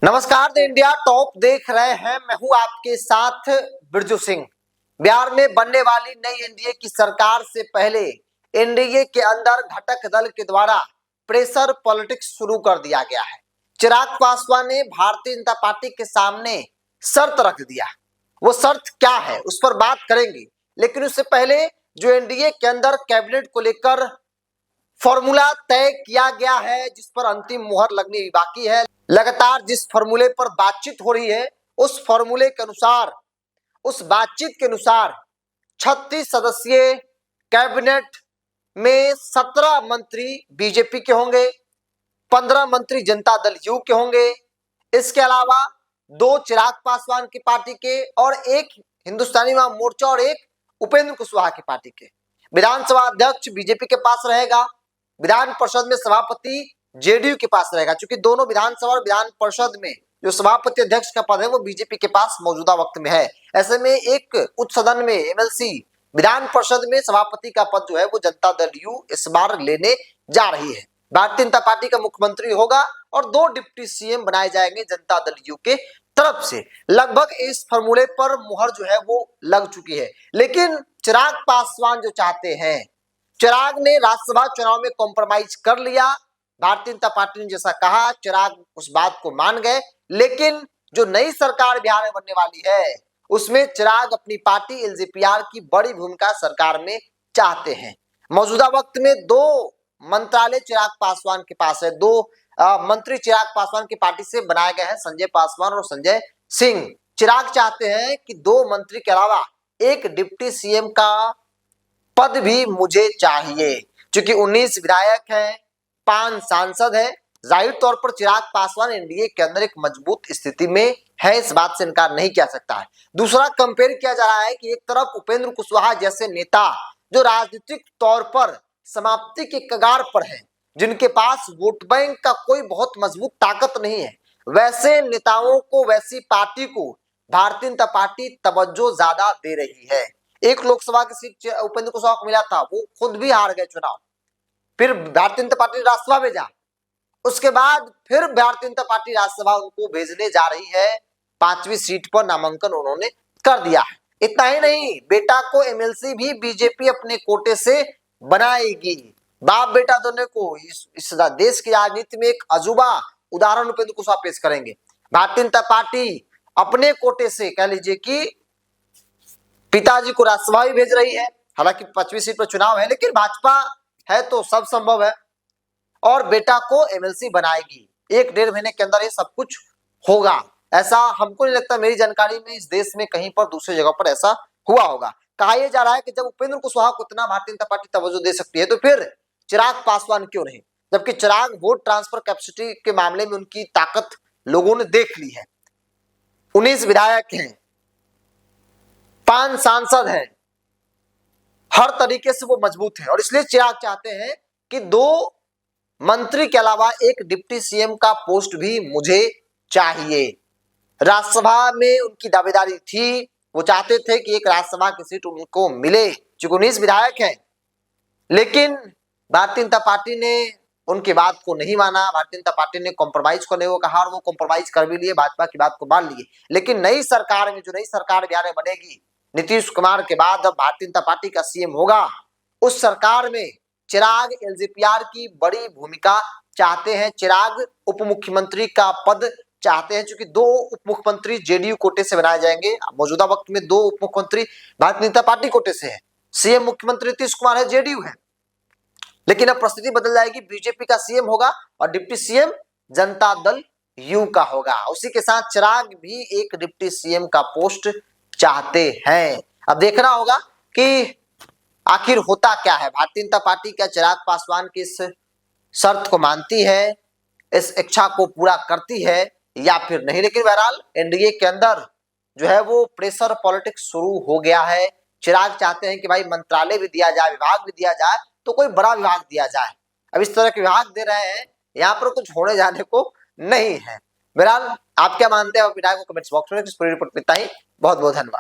नमस्कार, the India top देख रहे हैं। मैं हूं आपके साथ बिरजू सिंह। बिहार में बनने वाली नई एनडीए की सरकार से पहले एनडीए के अंदर घटक दल के द्वारा प्रेशर पॉलिटिक्स शुरू कर दिया गया है। चिराग पासवान ने भारतीय जनता पार्टी के सामने शर्त रख दिया। वो शर्त क्या है उस पर बात करेंगे, लेकिन उससे पहले जो एनडीए के अंदर कैबिनेट को लेकर फॉर्मूला तय किया गया है, जिस पर अंतिम मुहर लगनी बाकी है, लगातार जिस फॉर्मूले पर बातचीत हो रही है उस फॉर्मूले के अनुसार, उस बातचीत के अनुसार 36 सदस्यीय कैबिनेट में 17 मंत्री बीजेपी के होंगे, 15 मंत्री जनता दल यू के होंगे। इसके अलावा 2 चिराग पासवान की पार्टी के और एक हिंदुस्तानी अवाम मोर्चा और एक उपेंद्र कुशवाहा की पार्टी के। विधानसभा अध्यक्ष बीजेपी के पास रहेगा, विधान परिषद में सभापति जेडीयू के पास रहेगा, क्योंकि दोनों विधानसभा और विधान परिषद में जो सभापति अध्यक्ष का पद है वो बीजेपी के पास मौजूदा वक्त में है। ऐसे में एक उच्च सदन में एमएलसी, विधान परिषद में सभापति का पद जो है वो जनता दल यू इस बार लेने जा रही है। भारतीय जनता पार्टी का मुख्यमंत्री होगा और 2 डिप्टी सीएम बनाए जाएंगे जनता दल यू के तरफ से। लगभग इस फॉर्मूले पर मुहर जो है वो लग चुकी है, लेकिन चिराग पासवान जो चाहते हैं, चिराग ने राज्यसभा चुनाव में कॉम्प्रोमाइज कर लिया। भारतीय जनता पार्टी ने जैसा कहा, चिराग उस बात को मान गए, लेकिन जो नई सरकार बिहार में बनने वाली है उसमें चिराग अपनी पार्टी एलजेपीआर की बड़ी भूमिका सरकार में चाहते हैं। मौजूदा वक्त में 2 मंत्रालय चिराग पासवान के पास है। 2 मंत्री चिराग पासवान की पार्टी से बनाए गए हैं, संजय पासवान और संजय सिंह। चिराग चाहते हैं कि 2 मंत्री के अलावा एक डिप्टी सीएम का पद भी मुझे चाहिए, क्योंकि 19 विधायक हैं, 5 सांसद हैं। जाहिर तौर पर चिराग पासवान एनडीए के अंदर एक मजबूत स्थिति में है, इस बात से इनकार नहीं किया सकता है। दूसरा, कंपेयर किया जा रहा है कि एक तरफ उपेंद्र कुशवाहा जैसे नेता जो राजनीतिक तौर पर समाप्ति के कगार पर है, जिनके पास वोट बैंक का कोई बहुत मजबूत ताकत नहीं है, वैसे नेताओं को, वैसी पार्टी को भारतीय जनता पार्टी तवज्जो ज्यादा दे रही है। एक लोकसभा की सीट उपेंद्र कुशवाहा को मिला था, वो खुद भी हार गए चुनाव। फिर भारतीय जनता पार्टी राज्यसभा भेजा, उसके बाद फिर भारतीय जनता पार्टी राज्यसभा उनको भेजने जा रही है। 5वीं सीट पर नामांकन उन्होंने कर दिया है। इतना ही नहीं, बेटा को एमएलसी भी बीजेपी अपने कोटे से बनाएगी। बाप बेटा दोनों को इस देश की राजनीति में एक अजूबा उदाहरण उपेंद्र कुशवाहा पेश करेंगे। भारतीय जनता पार्टी अपने कोटे से कह लीजिए कि पिताजी को राज्यसभा भी भेज रही है, हालांकि 5वीं सीट पर चुनाव है, लेकिन भाजपा है तो सब संभव है, और बेटा को एमएलसी बनाएगी। 1-1.5 महीने के अंदर ये सब कुछ होगा। ऐसा हमको नहीं लगता, मेरी जानकारी में इस देश में कहीं पर दूसरी जगह पर ऐसा हुआ होगा। कहा यह जा रहा है कि जब उपेंद्र कुशवाहा को इतना भारतीय जनता पार्टी तवज्जो दे सकती है तो फिर चिराग पासवान क्यों नहीं, जबकि चिराग वोट ट्रांसफर कैपेसिटी के मामले में उनकी ताकत लोगों ने देख ली है। 19 विधायक हैं, 5 सांसद हैं, हर तरीके से वो मजबूत है, और इसलिए चिराग चाहते हैं कि 2 मंत्री के अलावा एक डिप्टी सीएम का पोस्ट भी मुझे चाहिए। राज्यसभा में उनकी दावेदारी थी, वो चाहते थे कि एक राज्यसभा की सीट उनको मिले, क्योंकि 19 विधायक हैं, लेकिन भारतीय जनता पार्टी ने उनकी बात को नहीं माना। भारतीय जनता पार्टी ने कॉम्प्रोमाइज करने को कहा और वो कॉम्प्रोमाइज कर भी लिए, भाजपा की बात को मान लिए। लेकिन नई सरकार में, जो नई सरकार बिहार में बनेगी, नीतीश कुमार के बाद अब भारतीय जनता पार्टी का सीएम होगा, उस सरकार में चिराग एलजेपीआर की बड़ी भूमिका चाहते हैं। चिराग उप मुख्यमंत्री का पद चाहते हैं, क्योंकि 2 उप मुख्यमंत्री जेडीयू कोटे से बनाए जाएंगे। मौजूदा वक्त में 2 उप मुख्यमंत्री भारतीय जनता पार्टी कोटे से है। सीएम मुख्यमंत्री नीतीश कुमार है, जेडीयू है, लेकिन अब परिस्थिति बदल जाएगी, बीजेपी का सीएम होगा और deputy CM Janata Dal you का होगा। उसी के साथ चिराग भी एक डिप्टी सीएम का पोस्ट चाहते हैं। अब देखना होगा कि आखिर होता क्या है। भारतीय जनता पार्टी क्या चिराग पासवान की इस शर्त को मानती है, इस इच्छा को पूरा करती है या फिर नहीं। लेकिन बहरहाल एनडीए के अंदर जो है वो प्रेशर पॉलिटिक्स शुरू हो गया है। चिराग चाहते हैं कि भाई मंत्रालय भी दिया जाए, विभाग भी दिया जाए, तो कोई बड़ा विभाग दिया जाए। अब इस तरह के विभाग दे रहे हैं, यहाँ पर कुछ होने जाने को नहीं है। बहरहाल आप क्या मानते हैं, विधायक को कमेंट्स बॉक्स में। पूरी रिपोर्ट में इतना ही। बहुत बहुत धन्यवाद।